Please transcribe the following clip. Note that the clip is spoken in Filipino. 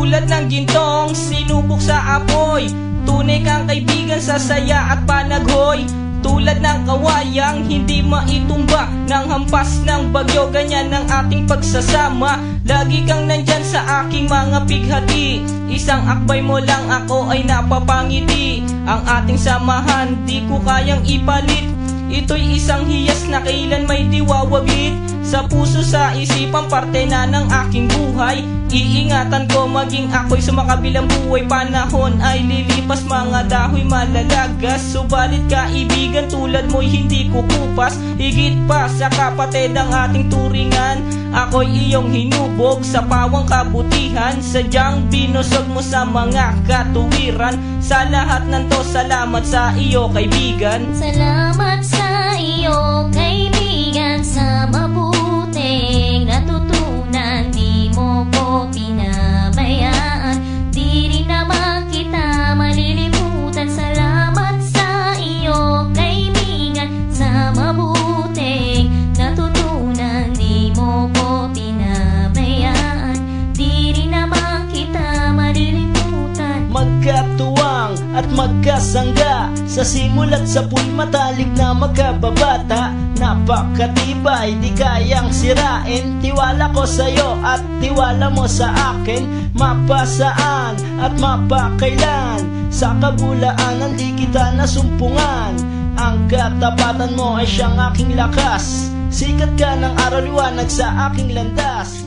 Tulad ng gintong sinubok sa apoy, tunay kang kaibigan sa saya at panaghoy. Tulad ng kawayang hindi maitumba ng hampas ng bagyo, ganyan ang ating pagsasama. Lagi kang nandyan sa aking mga pighati, isang akbay mo lang ako ay napapangiti. Ang ating samahan di ko kayang ipalit, ito'y isang hiyas na kailan may diwawaglit. Sa puso, sa isipan, parte na ng aking buhay. Iingatan ko maging ako'y sumakabilang buhay. Panahon ay lilipas, mga dahoy malalagas, subalit kaibigan tulad mo'y hindi kukupas. Higit pa sa kapatid ang ating turingan, ako'y iyong hinubog sa pawang kabutihan. Sadyang binusog mo sa mga katuwiran. Sa lahat ng to, salamat sa iyo kaibigan. Salamat sa iyo kaibigan, sa mabuting natutunan. Di mo ko pinabayaan, di rin naman kita malilimutan. Salamat sa iyo kaibigan, sa mabuting natutunan. Di mo ko pinabayaan, di rin naman kita malilimutan. Magkatuwang at magkasangga, sa simula't sa pool matalik na magkababata. Napakatibay, di kayang sirain, tiwala ko sa'yo at tiwala mo sa akin. Mapasaan at mapakailan, sa kabulaanan di kita nasumpungan. Ang katapatan mo ay siyang aking lakas, sikat ka ng araw liwanag sa aking landas.